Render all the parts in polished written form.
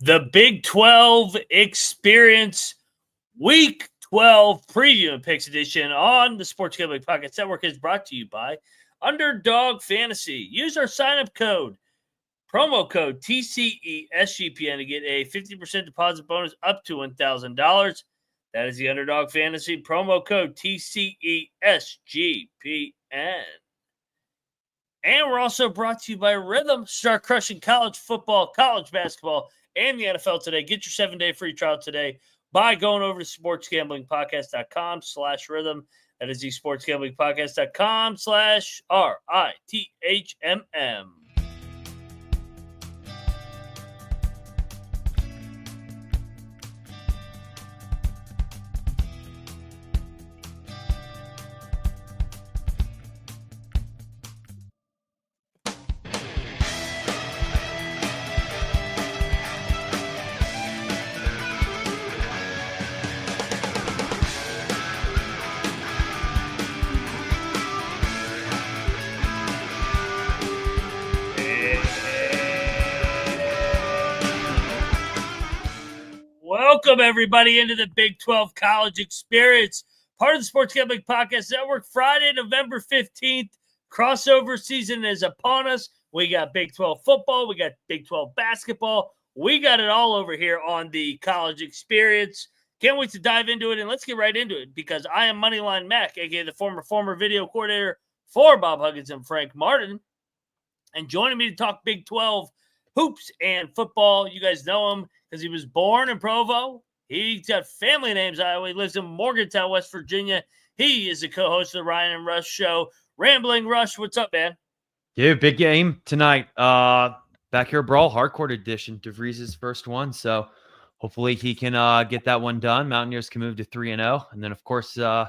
The Big 12 Experience Week 12 Preview and Picks Edition on the Sports Gambling Podcast Network is brought to you by Underdog Fantasy. Use our sign-up code, promo code TCESGPN to get a 50% deposit bonus up to $1,000. That is the Underdog Fantasy promo code TCESGPN. And we're also brought to you by Rhythm. Start crushing college football, college basketball, and the NFL today. Get your 7-day free trial today by going over to sportsgamblingpodcast.com/rhythm. That is the sportsgamblingpodcast.com/RITHMM. Welcome, everybody, into the Big 12 College Experience, part of the Sports Gambling Podcast Network. Friday, November 15th, crossover season is upon us. We got Big 12 football. We got Big 12 basketball. We got it all over here on the College Experience. Can't wait to dive into it, and let's get right into it because I am Moneyline Mac, a.k.a. the former video coordinator for Bob Huggins and Frank Martin. And joining me to talk Big 12 hoops and football, you guys know him because he was born in Provo. He's got family names Iowa. He lives in Morgantown, West Virginia. He is the co-host of the Ryan and Rush Show. Rambling Rush, what's up, man? Dude, big game tonight. Backyard Brawl, hardcourt edition. DeVries' first one, so hopefully he can get that one done. Mountaineers can move to 3-0. And then, of course, a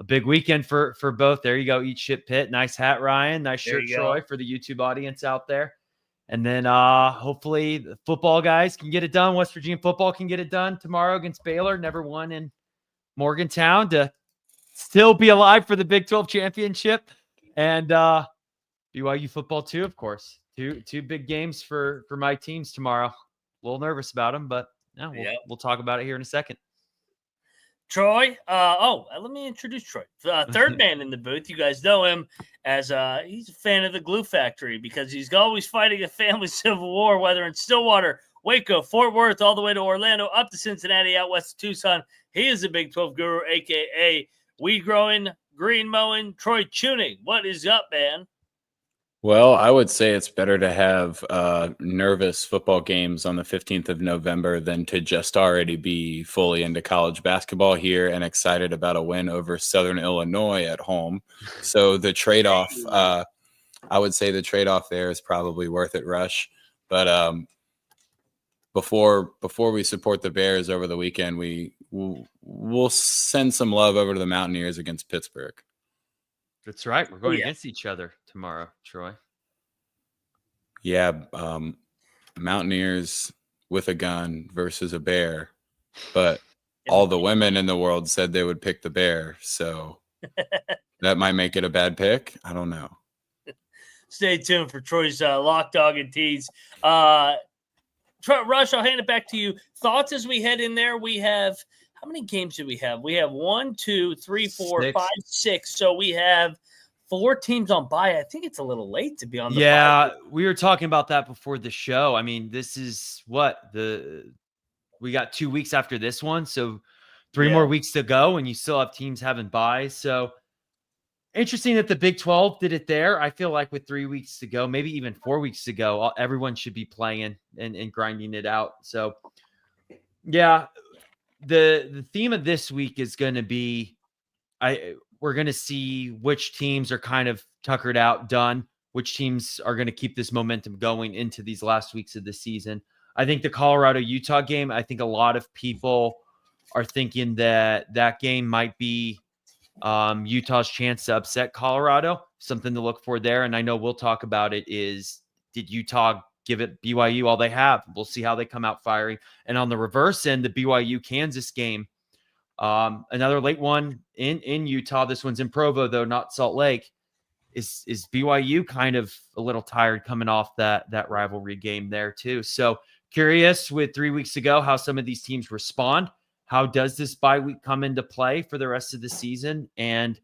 big weekend for both. There you go, Eat Shit Pit. Nice hat, Ryan. Nice shirt, Troy, for the YouTube audience out there. And then hopefully the football guys can get it done. West Virginia football can get it done tomorrow against Baylor. Never won in Morgantown to still be alive for the Big 12 championship. And BYU football too, of course. Two big games for my teams tomorrow. A little nervous about them, but no, we'll talk about it here in a second. Troy, let me introduce Troy. Third man in the booth. You guys know him as he's a fan of the Glue Factory because he's always fighting a family civil war, whether in Stillwater, Waco, Fort Worth, all the way to Orlando, up to Cincinnati, out west of Tucson. He is a Big 12 guru, a.k.a. weed growing, green mowing, Troy Chewning. What is up, man? Well, I would say it's better to have nervous football games on the 15th of November than to just already be fully into college basketball here and excited about a win over Southern Illinois at home. So the trade-off, I would say the trade-off there is probably worth it, Rush. But before we support the Bears over the weekend, we'll send some love over to the Mountaineers against Pittsburgh. That's right. We're going against each other tomorrow, Troy. Yeah, Mountaineers with a gun versus a bear. But all the women in the world said they would pick the bear. So that might make it a bad pick. I don't know. Stay tuned for Troy's Lock Dog and Tease. Rush, I'll hand it back to you. Thoughts as we head in there? We have – how many games do we have? We have 1, 2, 3, 4, 5, 6. So we have 4 teams on bye. I think it's a little late to be on the bye. We were talking about that before the show. I mean, this is we got 2 weeks after this one. So 3 more weeks to go, and you still have teams having byes. So interesting that the Big 12 did it there. I feel like with 3 weeks to go, maybe even 4 weeks to go, everyone should be playing and grinding it out. So, yeah. The theme of this week is going to be we're going to see which teams are kind of tuckered out, done, which teams are going to keep this momentum going into these last weeks of the season. I think the Colorado-Utah game, I think a lot of people are thinking that game might be Utah's chance to upset Colorado, something to look for there. And I know we'll talk about it is, did Utah give it BYU all they have? We'll see how they come out firing. And on the reverse end, the BYU-Kansas game, another late one in Utah. This one's in Provo, though, not Salt Lake. Is BYU kind of a little tired coming off that rivalry game there, too? So curious with 3 weeks ago how some of these teams respond. How does this bye week come into play for the rest of the season? And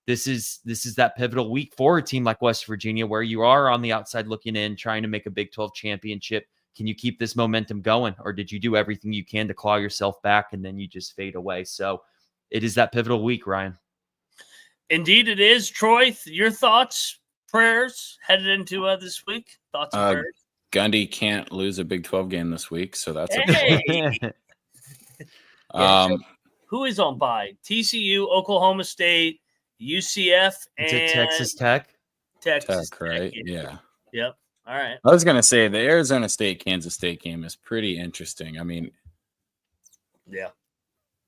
this is that pivotal week for a team like West Virginia, where you are on the outside looking in, trying to make a Big 12 championship. Can you keep this momentum going, or did you do everything you can to claw yourself back and then you just fade away? So it is that pivotal week, Ryan. Indeed it is. Troy, your thoughts, prayers headed into this week? Thoughts and prayers? Gundy can't lose a Big 12 game this week, so that's who is on bye? TCU, Oklahoma State, UCF, and Texas Tech. Texas Tech, right? Yeah. Yep. All right. I was going to say the Arizona State-Kansas State game is pretty interesting. I mean, yeah.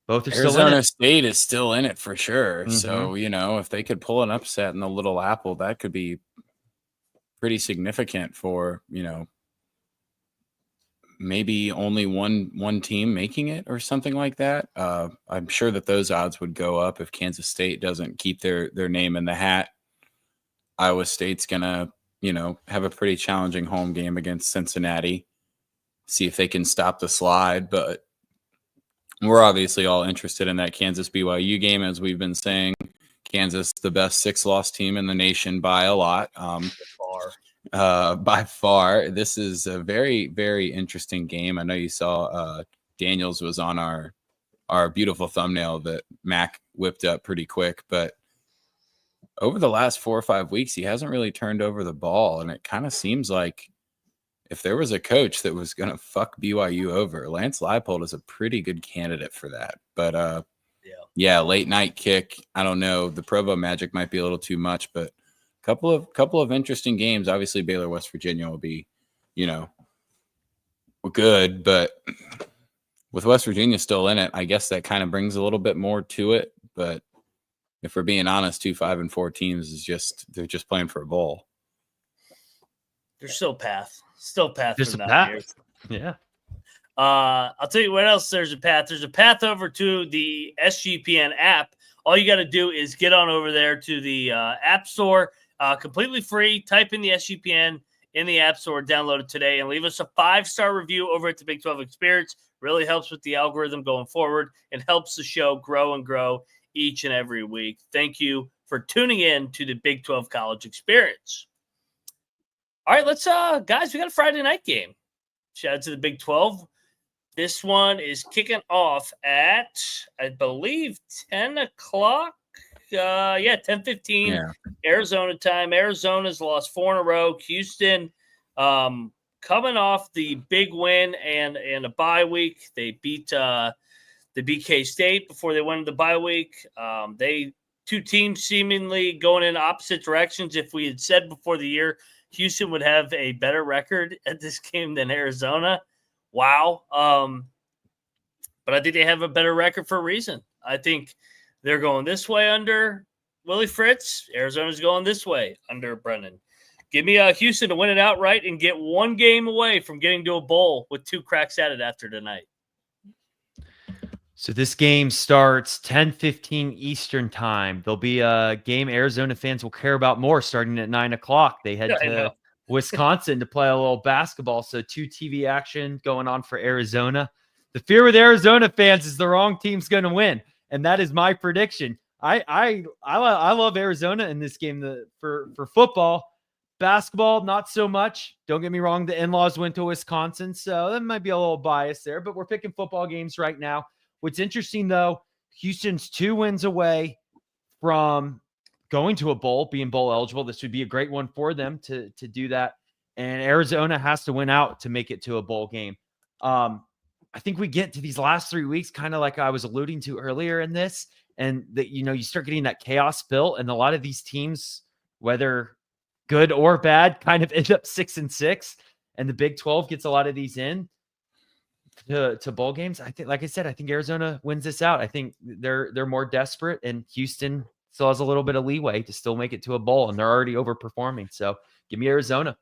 Both are Arizona still in it. State is still in it for sure. Mm-hmm. So, if they could pull an upset in the Little Apple, that could be pretty significant for, maybe only one team making it or something like that. I'm sure that those odds would go up if Kansas State doesn't keep their name in the hat. Iowa State's going to, have a pretty challenging home game against Cincinnati, see if they can stop the slide. But we're obviously all interested in that Kansas BYU game, as we've been saying. Kansas, the best 6-loss team in the nation by a lot. By far. This is a very, very interesting game. I know you saw Daniels was on our beautiful thumbnail that Mac whipped up pretty quick, but over the last 4 or 5 weeks, he hasn't really turned over the ball, and it kind of seems like if there was a coach that was going to fuck BYU over, Lance Leipold is a pretty good candidate for that. But yeah, late night kick. I don't know. The Provo Magic might be a little too much, but couple of interesting games. Obviously, Baylor, West Virginia will be, good, but with West Virginia still in it, I guess that kind of brings a little bit more to it. But if we're being honest, 2 5-4 teams they're just playing for a bowl. There's still path There's for a Mountaineers. path. Yeah. I'll tell you what else. There's a path. There's a path over to the SGPN app. All you got to do is get on over there to the App Store. Completely free. Type in the SGPN in the App Store, download it today, and leave us a 5-star review over at the Big 12 Experience. Really helps with the algorithm going forward and helps the show grow and grow each and every week. Thank you for tuning in to the Big 12 College Experience. All right, let's guys, we got a Friday night game. Shout out to the Big 12. This one is kicking off at, I believe, 10 o'clock. 10:15 Arizona time. Arizona's lost 4 in a row. Houston coming off the big win and a bye week. They beat K-State before they went into the bye week. Two teams seemingly going in opposite directions. If we had said before the year Houston would have a better record at this game than Arizona, wow. But I think they have a better record for a reason. I think they're going this way under Willie Fritz. Arizona's going this way under Brennan. Give me Houston to win it outright and get one game away from getting to a bowl with 2 cracks at it after tonight. So this game starts 10:15 Eastern time. There'll be a game Arizona fans will care about more starting at 9 o'clock. They head to Wisconsin to play a little basketball. So 2 TV action going on for Arizona. The fear with Arizona fans is the wrong team's going to win. And that is my prediction. I love Arizona in this game for football. Basketball, not so much. Don't get me wrong. The in-laws went to Wisconsin, so that might be a little biased there. But we're picking football games right now. What's interesting, though, Houston's 2 wins away from going to a bowl, being bowl eligible. This would be a great one for them to do that. And Arizona has to win out to make it to a bowl game. I think we get to these last 3 weeks, kind of like I was alluding to earlier in this, and that, you start getting that chaos built, and a lot of these teams, whether good or bad, kind of end up 6-6, and the Big 12 gets a lot of these in to bowl games. I think, like I said, I think Arizona wins this out. I think they're more desperate, and Houston still has a little bit of leeway to still make it to a bowl, and they're already overperforming. So give me Arizona.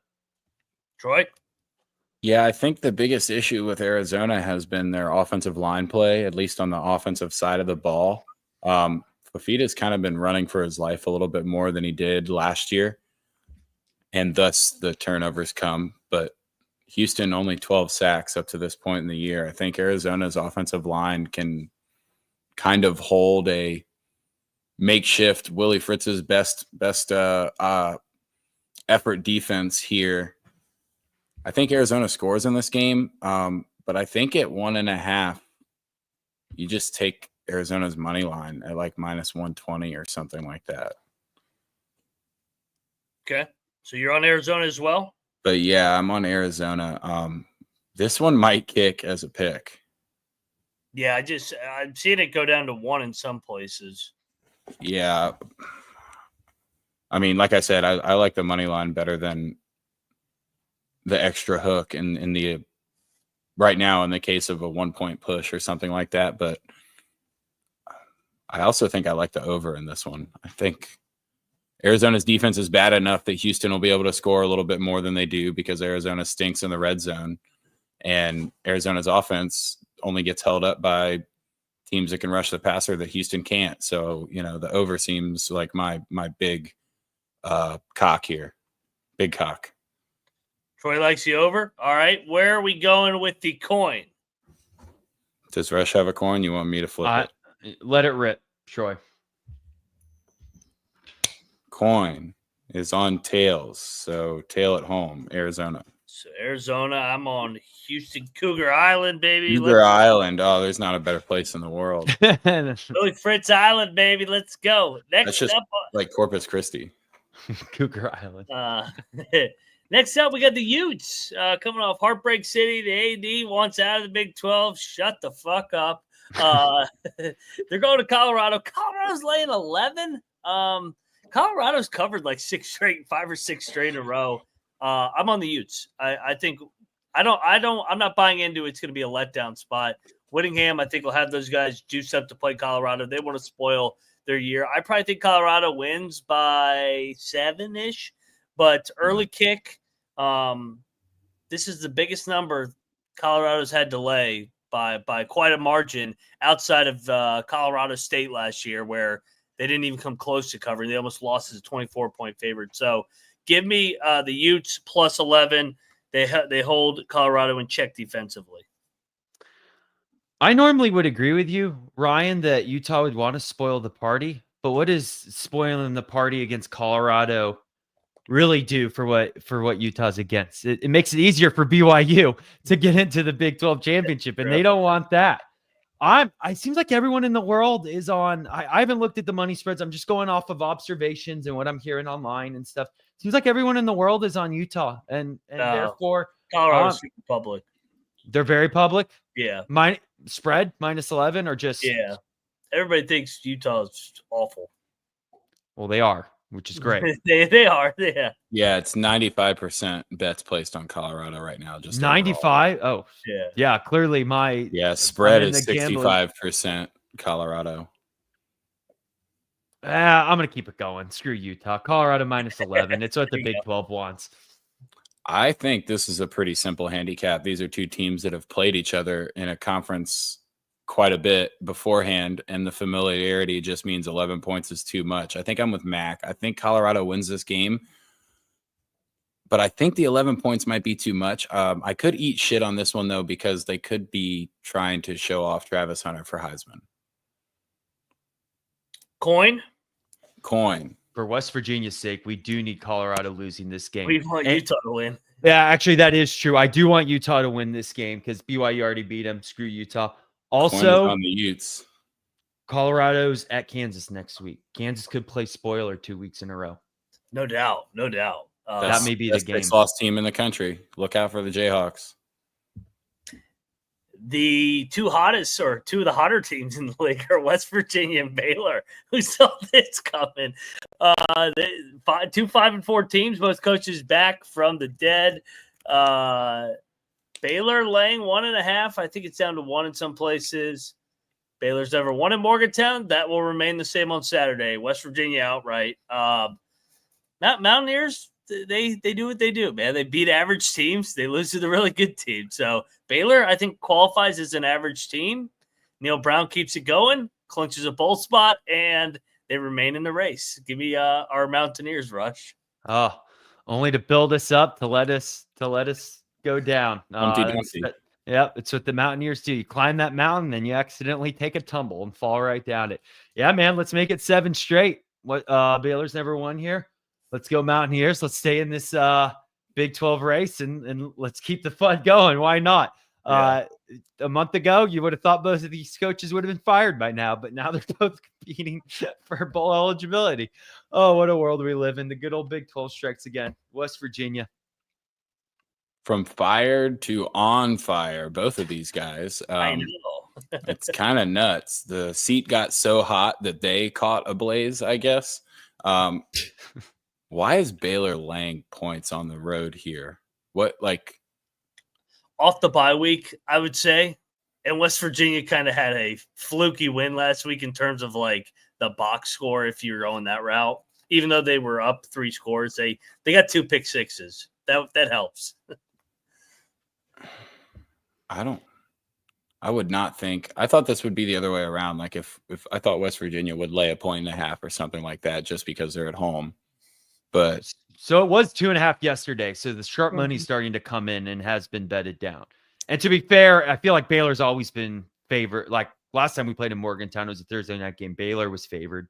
Troy? Yeah, I think the biggest issue with Arizona has been their offensive line play, at least on the offensive side of the ball. Fafita's kind of been running for his life a little bit more than he did last year, and thus the turnovers come. But Houston only 12 sacks up to this point in the year. I think Arizona's offensive line can kind of hold a makeshift Willie Fritz's best effort defense here. I think Arizona scores in this game, but I think at 1.5, you just take Arizona's money line at like -120 or something like that. Okay, so you're on Arizona as well? But yeah, I'm on Arizona. This one might kick as a pick. Yeah, I'm seeing it go down to 1 in some places. Yeah. I mean, like I said, I like the money line better than the extra hook in the right now in the case of a 1-point push or something like that. But I also think I like the over in this one. I think Arizona's defense is bad enough that Houston will be able to score a little bit more than they do because Arizona stinks in the red zone. And Arizona's offense only gets held up by teams that can rush the passer that Houston can't. So, the over seems like my big cock here. Big cock. Troy likes the over. All right. Where are we going with the coin? Does Rush have a coin? You want me to flip it? Let it rip, Troy. Coin is on tails. So tail at home, Arizona. So Arizona, I'm on Houston Cougar Island, baby. Cougar Island. Oh, there's not a better place in the world. Willie Fritz Island, baby. Let's go. That's just like Corpus Christi. Cougar Island. Next up, we got the Utes coming off Heartbreak City. The AD wants out of the Big 12. Shut the fuck up. They're going to Colorado. Colorado's laying 11. Colorado's covered like 5 or 6 straight in a row. I'm on the Utes. I think I'm not buying into it's going to be a letdown spot. Whittingham, I think, will have those guys juiced up to play Colorado. They want to spoil their year. I probably think Colorado wins by 7-ish, but early kick. This is the biggest number Colorado's had to lay by quite a margin outside of Colorado State last year, where they didn't even come close to covering. They almost lost as a 24-point favorite. So give me the Utes plus 11. They hold Colorado in check defensively. I normally would agree with you, Ryan, that Utah would want to spoil the party. But what does spoiling the party against Colorado really do for what Utah's against? It makes it easier for BYU to get into the Big 12 championship, and they don't want that. It seems like everyone in the world is on. I haven't looked at the money spreads. I'm just going off of observations and what I'm hearing online and stuff. Seems like everyone in the world is on Utah, and therefore Colorado's super public. They're very public. Yeah. Spread -11 or just Everybody thinks Utah's awful. Well, they are, which is great. they are. Yeah. Yeah, it's 95% bets placed on Colorado right now. Just 95. overall. Oh, yeah. Clearly, spread is 65% Colorado. I'm gonna keep it going. Screw Utah. Colorado -11. It's what the Big 12 wants. I think this is a pretty simple handicap. These are two teams that have played each other in a conference quite a bit beforehand, and the familiarity just means 11 points is too much. I think I'm with Mac. I think Colorado wins this game, but I think the 11 points might be too much. I could eat shit on this one, though, because they could be trying to show off Travis Hunter for Heisman. Coin. For West Virginia's sake, we do need Colorado losing this game. We want Utah to win. Yeah, actually, that is true. I do want Utah to win this game because BYU already beat them. Screw Utah. Also, on the Utes. Colorado's at Kansas next week. Kansas could play spoiler 2 weeks in a row. No doubt. That may be the game. Best lost team in the country. Look out for the Jayhawks. The two of the hotter teams in the league are West Virginia and Baylor. Who saw this coming? 2 5-4 teams, both coaches back from the dead. Baylor laying 1.5. I think it's down to 1 in some places. Baylor's never won in Morgantown. That will remain the same on Saturday. West Virginia outright. Mountaineers, they do what they do, man. They beat average teams. They lose to the really good team. So Baylor, I think, qualifies as an average team. Neal Brown keeps it going, clinches a bowl spot, and they remain in the race. Give me our Mountaineers, Rush. Oh, only to build us up, to let us go down. Humpty Dumpty. Yep, it's what the Mountaineers do. You climb that mountain, and you accidentally take a tumble and fall right down it. Yeah, man, let's make it 7 straight. What Baylor's never won here. Let's go Mountaineers. Let's stay in this Big 12 race and let's keep the fun going. Why not? Yeah. A month ago, you would have thought both of these coaches would have been fired by now, but now they're both competing for bowl eligibility. Oh, what a world we live in. The good old Big 12 strikes again. West Virginia. From fired to on fire, both of these guys. I know. It's kind of nuts. The seat got so hot that they caught a blaze, I guess. Why is Baylor laying points on the road here? What, like, Off the bye week, I would say. And West Virginia kind of had a fluky win last week in terms of like the box score, if you're going that route. Even though they were up 3 scores, they got 2 pick sixes. That helps. I would not think. I thought this would be the other way around. Like if I thought West Virginia would lay 1.5 or something like that just because they're at home. But so it was 2.5 yesterday. So the sharp money's starting to come in and has been bedded down. And to be fair, I feel like Baylor's always been favored. Like last time we played in Morgantown, it was a Thursday night game. Baylor was favored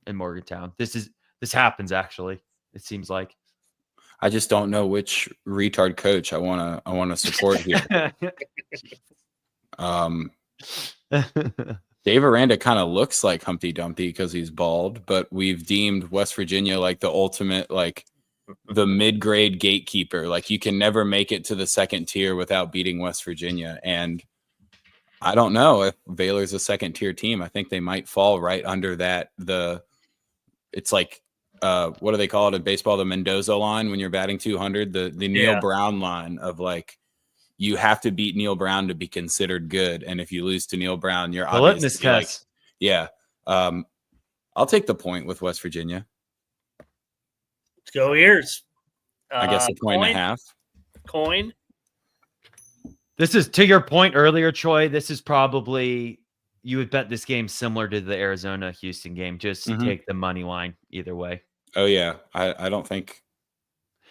in Morgantown. This happens actually. It seems like. I just don't know which retard coach I want to support here. Dave Aranda kind of looks like Humpty Dumpty because he's bald, but we've deemed West Virginia like the ultimate, like the mid-grade gatekeeper. Like you can never make it to the second tier without beating West Virginia. And I don't know if Baylor's a second tier team. I think they might fall right under that. It's like, what do they call it in baseball? The Mendoza line when you're batting 200, the Neal Brown line of like, you have to beat Neal Brown to be considered good. And if you lose to Neal Brown, you're the litmus test. Yeah. I'll take the point with West Virginia. Let's go Ears. I guess 1.5. Coin. This is to your point earlier, Troy. This is probably, you would bet this game similar to the Arizona-Houston game. Just take the money line either way. Oh, yeah. I don't think.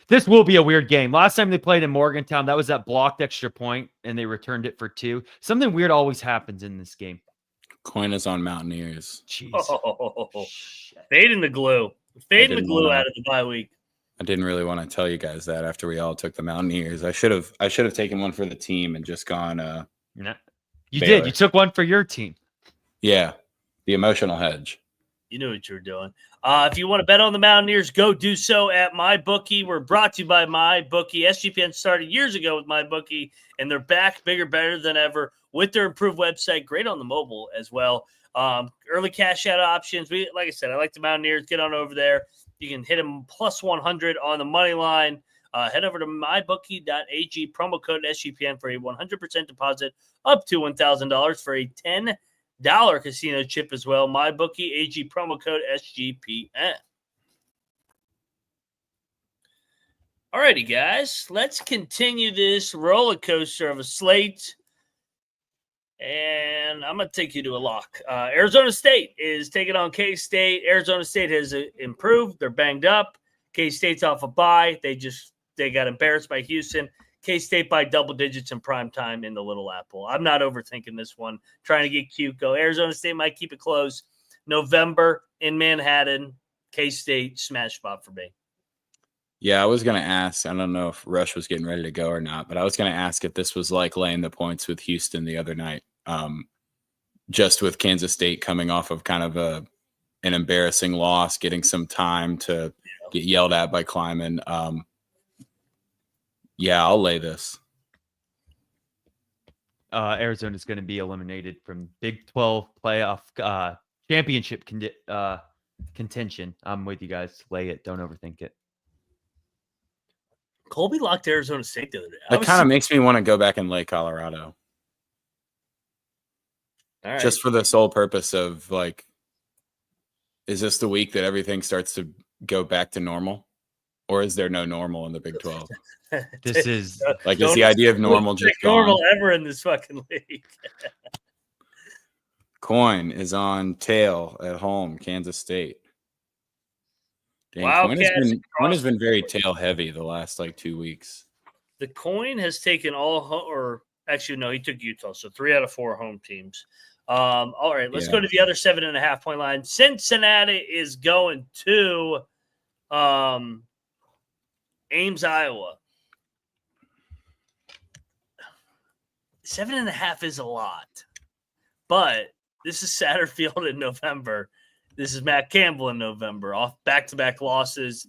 This will be a weird game. Last time they played in Morgantown, that was that blocked extra point, and they returned it for 2. Something weird always happens in this game. Coin is on Mountaineers. Jeez. Oh, fading the glue. Fading the glue out of the bye week. I didn't really want to tell you guys that after we all took the Mountaineers. I should have taken one for the team and just gone. You did. You took one for your team. Yeah, the emotional hedge. You knew what you were doing. If you want to bet on the Mountaineers, go do so at MyBookie. We're brought to you by MyBookie. SGPN started years ago with MyBookie, and they're back bigger, better than ever with their improved website. Great on the mobile as well. Early cash out options. Like I said, I like the Mountaineers. Get on over there. You can hit them plus 100 on the money line. Head over to mybookie.ag, promo code SGPN for a 100% deposit up to $1,000 for a $10 casino chip as well. MyBookie AG promo code SGPN. Alrighty, guys, let's continue this roller coaster of a slate. And I'm going to take you to a lock. Arizona State is taking on K-State. Arizona State has improved. They're banged up. K-State's off a bye. They got embarrassed by Houston. K-State by double digits in prime time in the Little Apple. I'm not overthinking this one. Trying to get cute. Go Arizona State might keep it close. November in Manhattan. K-State smash spot for me. Yeah, I was going to ask. I don't know if Rush was getting ready to go or not, but I was going to ask if this was like laying the points with Houston the other night. Just with Kansas State coming off of kind of an embarrassing loss, getting some time to get yelled at by Kleiman. Yeah, I'll lay this. Arizona's going to be eliminated from Big 12 playoff championship contention. I'm with you guys. Lay it. Don't overthink it. Colby locked Arizona State the other day. That kind of makes me want to go back and lay Colorado. All right. Just for the sole purpose of, like, is this the week that everything starts to go back to normal? Or is there no normal in the Big 12? This is like, is the idea of normal just normal gone? ever in this fucking league? Coin is on tail at home, Kansas State. Dang, Coin has been very tail heavy the last like 2 weeks. The coin has taken actually, no, he took Utah. So 3 out of 4 home teams. All right, let's go to the other 7.5 point line. Cincinnati is going to Ames, Iowa. 7.5 is a lot, but this is Satterfield in November. This is Matt Campbell in November. Off back-to-back losses,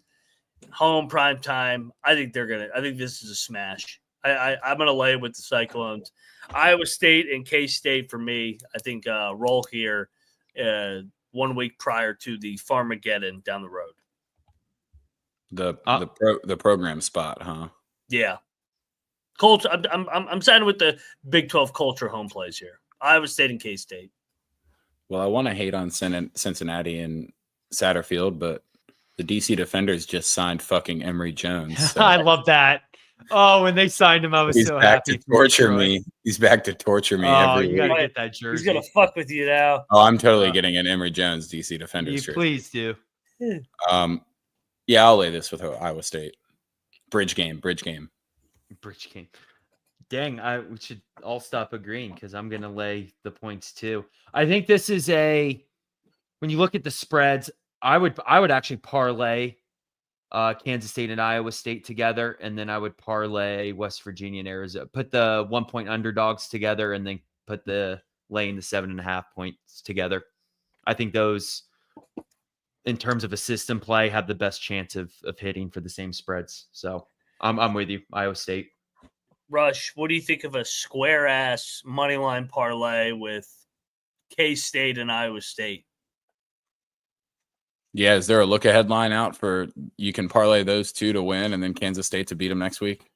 home prime time. I think this is a smash. I'm gonna lay with the Cyclones. Iowa State and K-State for me. I think roll here 1 week prior to the Farmageddon down the road. The program spot, huh? Yeah. Culture. I'm siding with the Big 12 culture home plays here. Iowa State and K-State. Well, I want to hate on Cincinnati and Satterfield, but the DC Defenders just signed fucking Emory Jones. So. I love that. Oh, when they signed him, I was so happy. He's back to torture me. He's back to torture me every week. You gotta week. get that jersey. He's gonna fuck with you now. Oh, I'm totally getting an Emory Jones DC Defenders jersey. Please do. Yeah, I'll lay this with Iowa State. Bridge game. Dang, we should all stop agreeing because I'm gonna lay the points too. I think this is when you look at the spreads, I would actually parlay Kansas State and Iowa State together, and then I would parlay West Virginia and Arizona. Put the 1 point underdogs together, and then put the laying the 7.5 points together. I think those, in terms of a system play, have the best chance of hitting for the same spreads. So I'm with you, Iowa State. Rush, what do you think of a square ass money line parlay with K-State and Iowa State? Yeah, is there a look ahead line out for you can parlay those two to win and then Kansas State to beat them next week?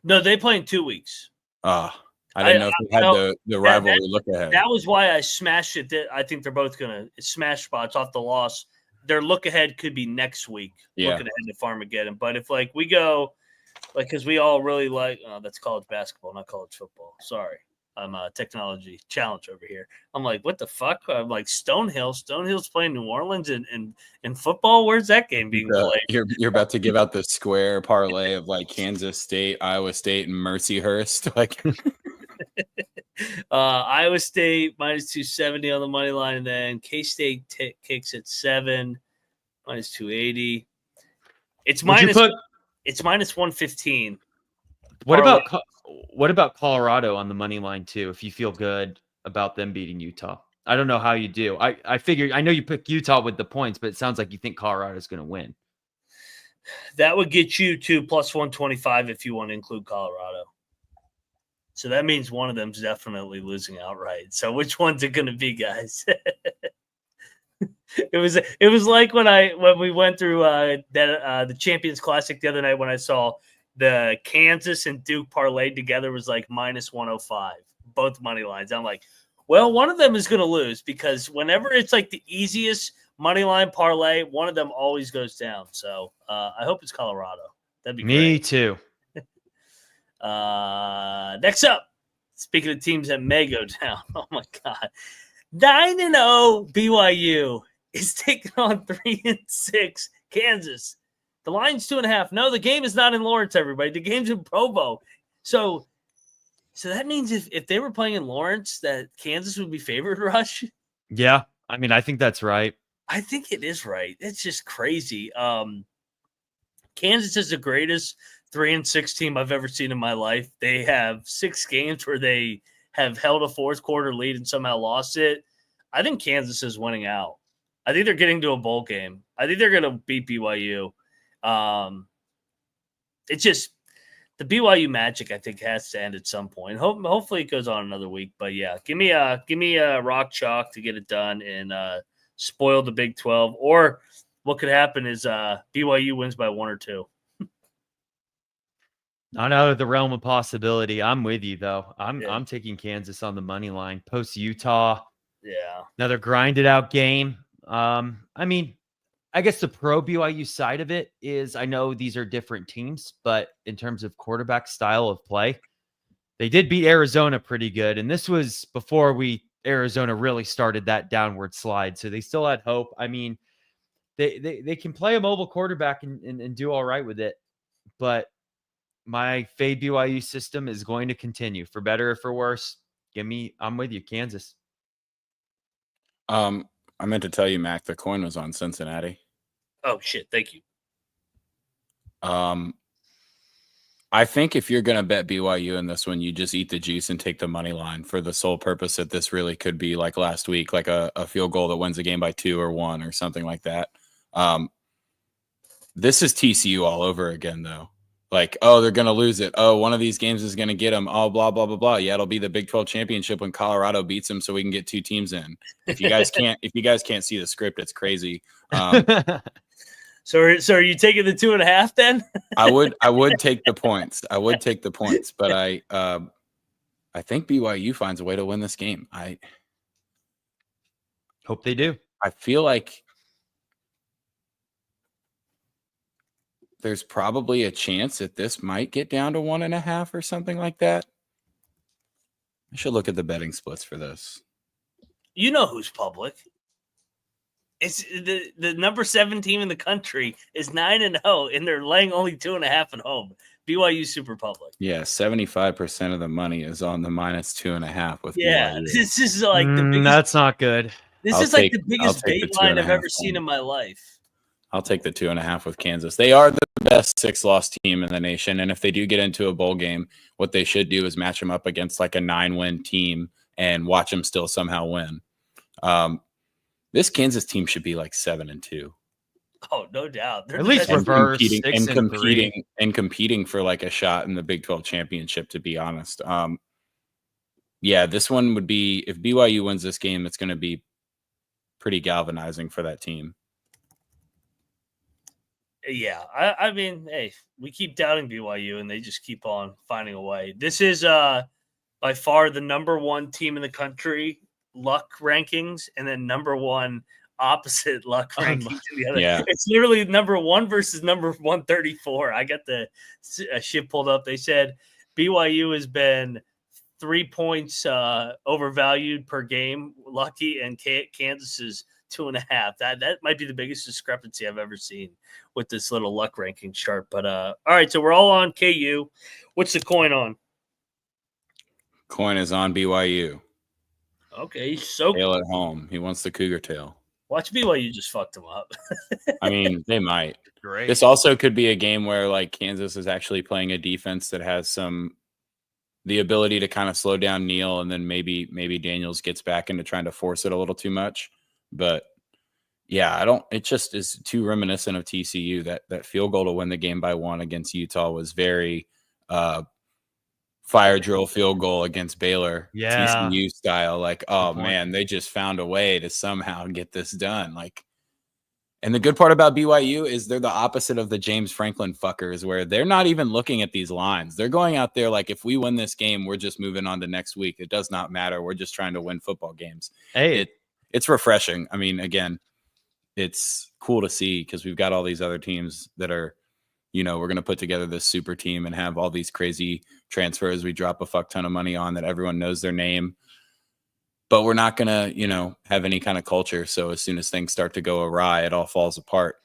No, they play in 2 weeks. I didn't know if they had the rivalry look ahead. That was why I smashed it. I think they're both going to smash spots off the loss. Their look ahead could be next week. Yeah. Looking ahead to Farmageddon. But if we go because we all really that's college basketball, not college football. Sorry. I'm a technology challenge over here. I'm like, what the fuck? I'm like, Stonehill's playing New Orleans in football. Where's that game being played? You're about to give out the square parlay of Kansas State, Iowa State, and Mercyhurst. Iowa State minus 270 on the money line, and then K-State kicks at 7 minus 280. It's minus 115. What about Colorado on the money line too? If you feel good about them beating Utah, I don't know how you do. I figure I know you picked Utah with the points, but it sounds like you think Colorado is going to win. That would get you to plus 125 if you want to include Colorado. So that means one of them's definitely losing outright. So which one's it going to be, guys? It was like when we went through the Champions Classic the other night when I saw the Kansas and Duke parlayed together was minus 105, both money lines. I'm like, well, one of them is going to lose because whenever it's the easiest money line parlay, one of them always goes down. So I hope it's Colorado. That'd be great. Me too. Next up, speaking of teams that may go down, oh my God, 9-0 BYU is taking on 3-6 Kansas. The line's 2.5. No, the game is not in Lawrence, everybody. The game's in Provo. So that means if they were playing in Lawrence, that Kansas would be favored, Rush? Yeah. I mean, I think that's right. I think it is right. It's just crazy. Kansas is the greatest 3-6 team I've ever seen in my life. They have 6 games where they have held a fourth quarter lead and somehow lost it. I think Kansas is winning out. I think they're getting to a bowl game. I think they're going to beat BYU. It's just the BYU magic, I think, has to end at some point. Hopefully it goes on another week. But yeah, give me a rock chalk to get it done and spoil the Big 12. Or what could happen is BYU wins by 1 or 2. Not out of the realm of possibility. I'm with you though. I'm taking Kansas on the money line. Post Utah. Yeah. Another grinded out game. I mean, I guess the pro BYU side of it is I know these are different teams, but in terms of quarterback style of play, they did beat Arizona pretty good. And this was before Arizona really started that downward slide. So they still had hope. I mean, they can play a mobile quarterback and do all right with it. But my fade BYU system is going to continue for better or for worse. I'm with you, Kansas. I meant to tell you, Mac, the coin was on Cincinnati. Oh shit! Thank you. I think if you're going to bet BYU in this one, you just eat the juice and take the money line for the sole purpose that this really could be like last week, like a field goal that wins the game by 2 or 1 or something like that. This is TCU all over again, though. Like, oh, they're going to lose it. Oh, one of these games is going to get them. Oh, blah, blah, blah, blah. Yeah, it'll be the Big 12 championship when Colorado beats them so we can get 2 teams in. If you guys can't see the script, it's crazy. So are you taking the 2.5 then? I would take the points. But I think BYU finds a way to win this game. I hope they do. I feel like there's probably a chance that this might get down to 1.5 or something like that. I should look at the betting splits for this. You know who's public. It's the number 7 team in the country is 9-0, and they're laying only 2.5 at home. BYU super public. Yeah, 75% of the money is on the -2.5 with BYU. This is like the biggest. That's not good. This is like the biggest bait line I've ever seen in my life. I'll take the 2.5 with Kansas. They are the best 6-loss team in the nation, and if they do get into a bowl game, what they should do is match them up against like a 9-win team and watch them still somehow win. This Kansas team should be like 7-2. Oh, no doubt. At least reverse competing for like a shot in the Big 12 championship, to be honest. Yeah, this one would be, if BYU wins this game, it's going to be pretty galvanizing for that team. Yeah, I mean, hey, we keep doubting BYU, and they just keep on finding a way. This is by far the number 1 team in the country luck rankings, and then number 1 opposite luck rankings. Yeah, it's literally number 1 versus number 134. I got the shit pulled up. They said BYU has been 3 points overvalued per game, lucky, and Kansas is 2.5. That might be the biggest discrepancy I've ever seen with this little luck ranking chart. But all right, so we're all on KU. What's the coin on? Coin is on BYU. Okay, so tail at home. He wants the Cougar tail. Watch BYU just fucked him up. I mean, they might. Great. This also could be a game where like Kansas is actually playing a defense that has the ability to kind of slow down Neal, and then maybe Daniels gets back into trying to force it a little too much. But yeah, it just is too reminiscent of TCU. That field goal to win the game by 1 against Utah was very fire drill field goal against Baylor, TCU style. Like, oh man, they just found a way to somehow get this done. Like, and the good part about BYU is they're the opposite of the James Franklin fuckers, where they're not even looking at these lines. They're going out there like, if we win this game, we're just moving on to next week. It does not matter. We're just trying to win football games. Hey, it's refreshing. I mean, again, it's cool to see because we've got all these other teams that are, we're going to put together this super team and have all these crazy transfers we drop a fuck ton of money on that everyone knows their name. But we're not going to, have any kind of culture. So as soon as things start to go awry, it all falls apart.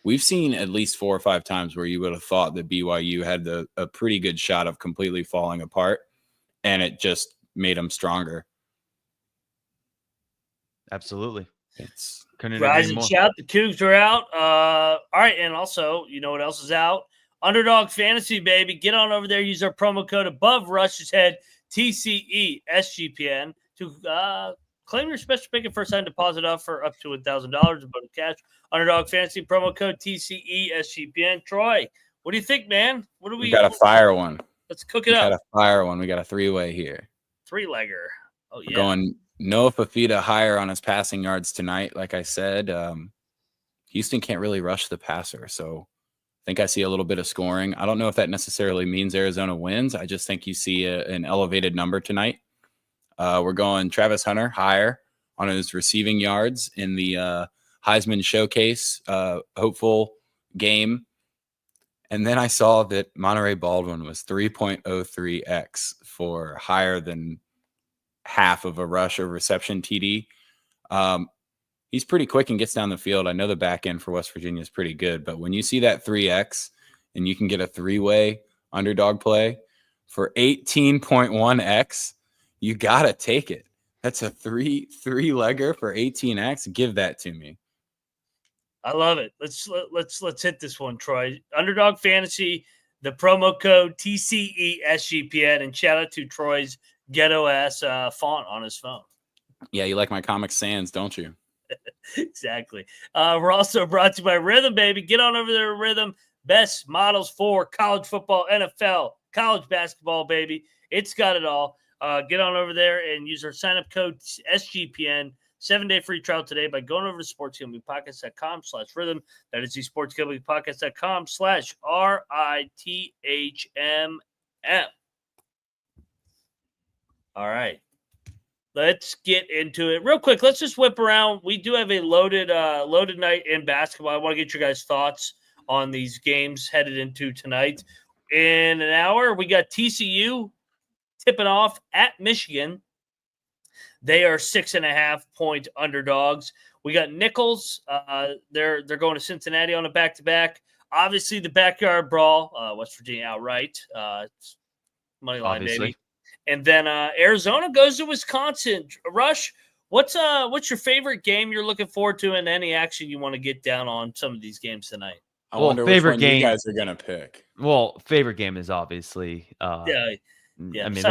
We've seen at least 4 or 5 times where you would have thought that BYU had a pretty good shot of completely falling apart, and it just made them stronger. Absolutely. It's rise and shout. The Cougs are out. All right. And also, you know what else is out? Underdog Fantasy, baby. Get on over there. Use our promo code above Rush's Head, TCE SGPN, to claim your special pick and first time deposit offer up to $1,000 of bonus cash. Underdog Fantasy, promo code TCE SGPN. Troy, what do you think, man? What do we got? A fire one. Let's cook it up. We got a fire one. We got a 3-way here. 3-legger. Oh, yeah. We're going Noah Fafita higher on his passing yards tonight. Like I said, Houston can't really rush the passer. So I think I see a little bit of scoring. I don't know if that necessarily means Arizona wins. I just think you see an elevated number tonight. We're going Travis Hunter higher on his receiving yards in the Heisman Showcase hopeful game. And then I saw that Monterey Baldwin was 3.03x for higher than half of a rush or reception TD. He's pretty quick and gets down the field. I know the back end for West Virginia is pretty good, but when you see that 3x and you can get a 3-way underdog play for 18.1x. You gotta take it. That's a three-legger for 18x. Give that to me. I love it. Let's hit this one, Troy. Underdog Fantasy, the promo code TCESGPN, and shout out to Troy's ghetto ass font on his phone. Yeah, you like my Comic Sans, don't you? Exactly. We're also brought to you by Rhythm, baby. Get on over there to Rhythm. Best models for college football, NFL, college basketball, baby. It's got it all. Get on over there and use our sign-up code SGPN. 7-day free trial today by going over to sportsgamblingpodcast.com/rhythm. That is the sportsgamblingpodcast.com/RITHMM. All right. Let's get into it real quick. Let's just whip around. We do have a loaded night in basketball. I want to get your guys' thoughts on these games headed into tonight. In an hour, we got TCU tipping off at Michigan. They are 6.5-point underdogs. We got Nichols. They're going to Cincinnati on a back-to-back. Obviously, the backyard brawl. West Virginia outright. It's Moneyline, baby. And then Arizona goes to Wisconsin. Rush, what's your favorite game you're looking forward to, and any action you want to get down on some of these games tonight? I wonder which one you guys are gonna pick. Well, favorite game is obviously. Yeah. I mean,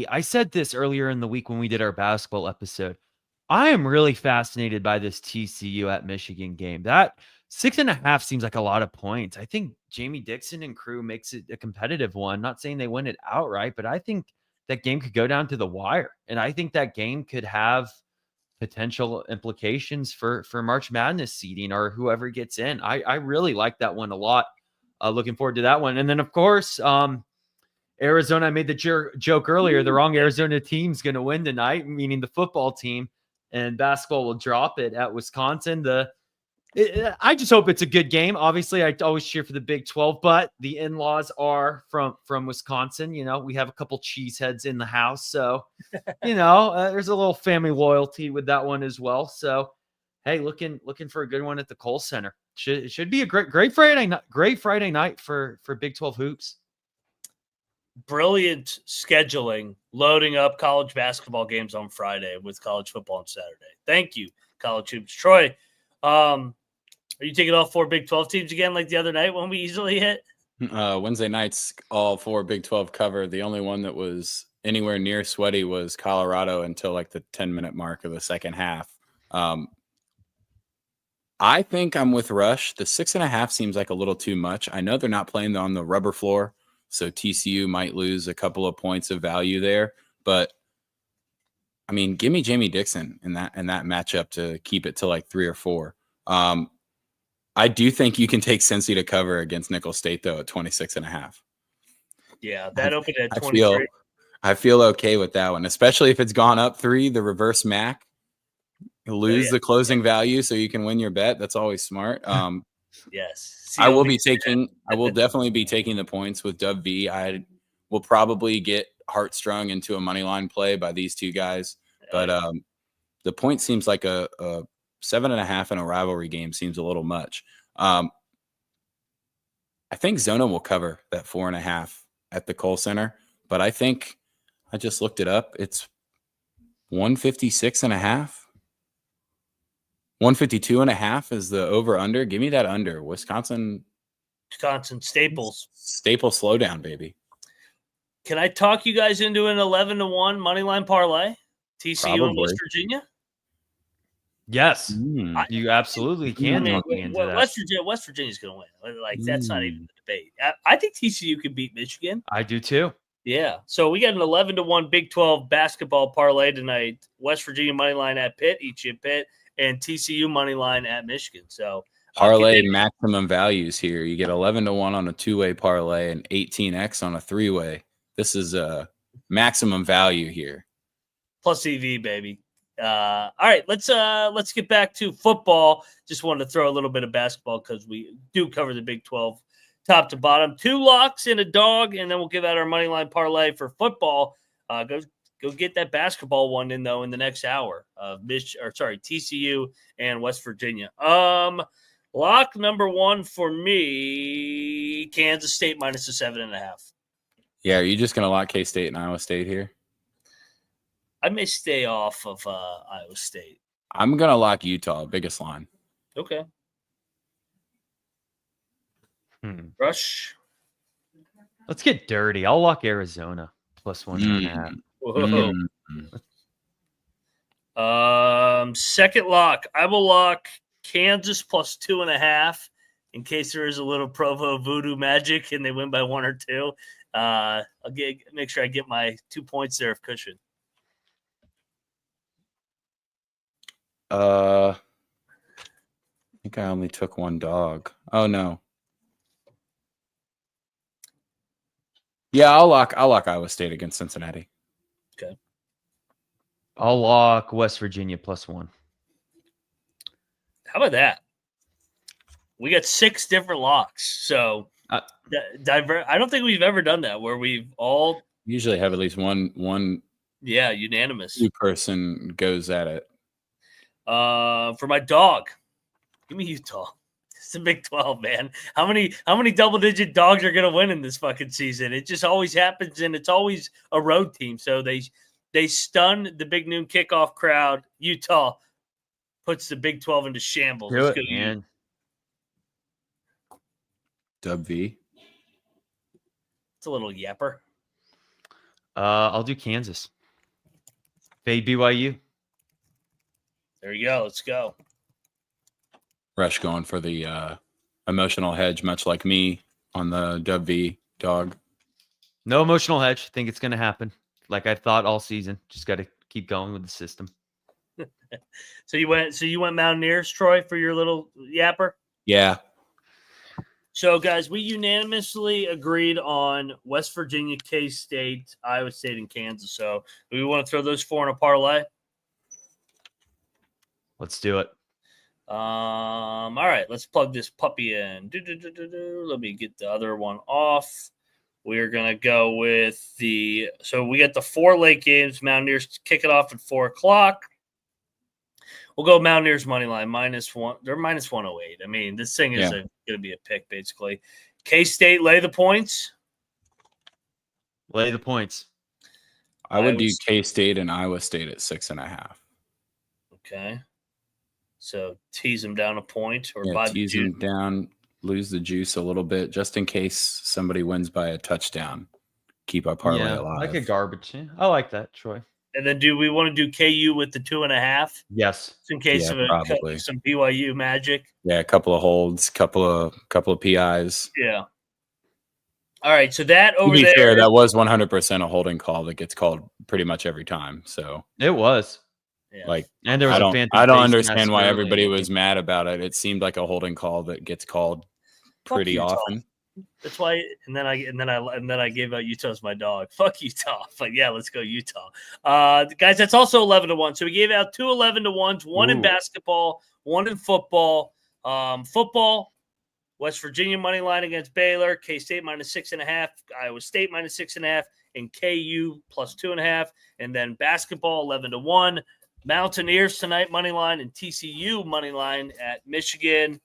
I said this earlier in the week when we did our basketball episode. I am really fascinated by this TCU at Michigan game. That 6.5 seems like a lot of points. I think Jamie Dixon and crew makes it a competitive one. Not saying they win it outright, but I think that game could go down to the wire. And I think that game could have potential implications for March Madness seeding or whoever gets in. I really like that one a lot. Looking forward to that one. And then, of course, Arizona, I made the joke earlier. The wrong Arizona team's going to win tonight, meaning the football team, and basketball will drop it at Wisconsin. I just hope it's a good game. Obviously, I always cheer for the Big 12, but the in-laws are from Wisconsin. You know, we have a couple cheeseheads in the house. So, there's a little family loyalty with that one as well. So, hey, looking for a good one at the Kohl Center. Should be a great Friday night for Big 12 hoops. Brilliant scheduling, loading up college basketball games on Friday with college football on Saturday. Thank you, college hoops. Troy, are you taking all 4 Big 12 teams again like the other night when we easily hit? Wednesday nights, all 4 Big 12 covered. The only one that was anywhere near sweaty was Colorado until like the 10-minute mark of the second half. I think I'm with Rush. The 6.5 seems like a little too much. I know they're not playing on the rubber floor, so TCU might lose a couple of points of value there. But I mean, give me Jamie Dixon in that matchup to keep it to like 3 or 4. I do think you can take Cincy to cover against Nicholls State though at 26.5. Yeah, that opened at 23. I feel okay with that one, especially if it's gone up 3. The reverse MAC, lose the closing value so you can win your bet. That's always smart. Yes. I will definitely be taking the points with Dub V. I will probably get heartstrung into a money line play by these two guys, but the point seems like a 7.5 in a rivalry game seems a little much. I think Zona will cover that 4.5 at the Kohl Center, but I think I just looked it up. It's 156.5. 152.5 is the over-under. Give me that under. Wisconsin Staples slowdown, baby. Can I talk you guys into an 11-1 money line parlay? TCU and West Virginia? Yes, you absolutely can. West Virginia's going to win. Like that's not even a debate. I think TCU can beat Michigan. I do too. Yeah. So we got an 11-1 Big 12 basketball parlay tonight. West Virginia money line at Pitt, each at Pitt, and TCU money line at Michigan. So parlay maximum values here. You get 11-1 on a 2-way parlay and 18x on a 3-way. This is a maximum value here. Plus EV, baby. All right, let's get back to football. Just wanted to throw a little bit of basketball because we do cover the Big 12 top to bottom. 2 locks and a dog, and then we'll give out our money line parlay for football. Go get that basketball one in though in the next hour of TCU and West Virginia. Lock number 1 for me, Kansas State minus the 7.5. Yeah, are you just going to lock K-State and Iowa State here? I may stay off of Iowa State. I'm going to lock Utah, biggest line. Okay. Rush. Let's get dirty. I'll lock Arizona plus 1.5. Whoa. Second lock. I will lock Kansas plus 2.5 in case there is a little Provo voodoo magic and they win by 1 or 2. I'll make sure I get my 2 points there of cushion. I think I only took one dog. Oh no. Yeah, I'll lock Iowa State against Cincinnati. Okay. I'll lock West Virginia plus 1. How about that? We got 6 different locks. So I don't think we've ever done that where we've all usually have at least one unanimous. 2-person goes at it. For my dog, give me Utah. It's the Big 12, man. How many double-digit dogs are going to win in this fucking season? It just always happens, and it's always a road team. So they stun the Big Noon kickoff crowd. Utah puts the Big 12 into shambles. Do it, man. Dub V. It's a little yapper. I'll do Kansas. Fade BYU. There you go. Let's go. Rush going for the emotional hedge, much like me on the Dub V dog. No emotional hedge. Think it's going to happen. Like I thought all season. Just got to keep going with the system. So you went Mountaineers, Troy, for your little yapper? Yeah. So, guys, we unanimously agreed on West Virginia, K-State, Iowa State, and Kansas. So, do we want to throw those 4 in a parlay? Let's do it. All right, let's plug this puppy in. Let me get the other one off. We're going to go with so we got the 4 late games. Mountaineers kick it off at 4 o'clock. We'll go Mountaineers Moneyline -1. They're -108. I mean, this thing is going to be a pick, basically. K-State lay the points. Lay the points. I would do K-State and Iowa State at 6.5. Okay. So tease them down a point or tease them down, lose the juice a little bit just in case somebody wins by a touchdown. Keep our parlay alive. Like a garbage. Yeah, I like that, Troy. And then do we want to do KU with the 2.5? Yes. Just in case of some BYU magic. Yeah, a couple of holds, couple of PIs. Yeah. All right, so that over there. To be fair, that was 100% a holding call that gets called pretty much every time. So it was. Yeah. And there was I don't understand why everybody was mad about it. It seemed like a holding call that gets called pretty often. That's why, and then I gave out Utah as my dog. Fuck Utah. But yeah, let's go Utah. Guys, that's also 11-1. So we gave out 2 11-1s, 1 in basketball, 1 in football. Football, West Virginia money line against Baylor, K-State -6.5, Iowa State -6.5, and KU +2.5. And then basketball 11-1. Mountaineers tonight money line and TCU money line at Michigan.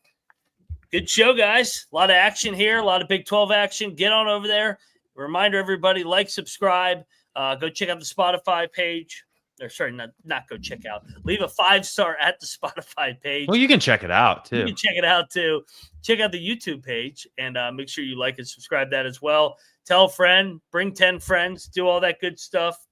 Good show, guys. A lot of action here, a lot of Big 12 action. Get on over there. Reminder, everybody, like, subscribe. Go check out the Spotify page. Or sorry, not go check out. Leave a 5-star at the Spotify page. Well, you can check it out, too. You can check it out, too. Check out the YouTube page, and make sure you like and subscribe that as well. Tell a friend. Bring 10 friends. Do all that good stuff.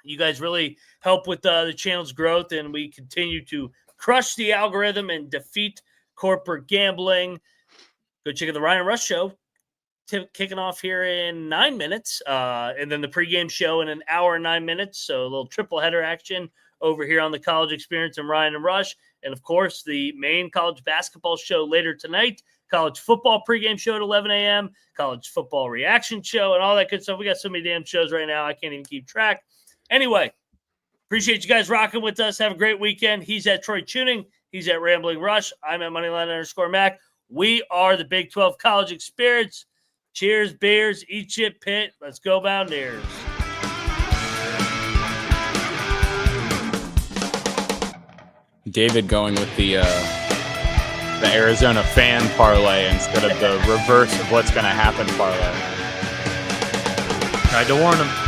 You guys really help with the channel's growth, and we continue to crush the algorithm and defeat corporate gambling. Go check out the Ryan Rush Show, kicking off here in 9 minutes, and then the pregame show in 1 hour and 9 minutes. So a little triple header action over here on the College Experience and Ryan and Rush. And, of course, the main college basketball show later tonight, college football pregame show at 11 a.m., college football reaction show, and all that good stuff. We got so many damn shows right now, I can't even keep track. Anyway, appreciate you guys rocking with us. Have a great weekend. He's at Troy Chewning. He's at Rambling Rush. I'm at Moneyline_Mac. We are the Big 12 College Experience. Cheers, beers, eat shit, pit. Let's go, Mountaineers. David going with the the Arizona fan parlay instead of the reverse of what's going to happen parlay. Tried to warn him.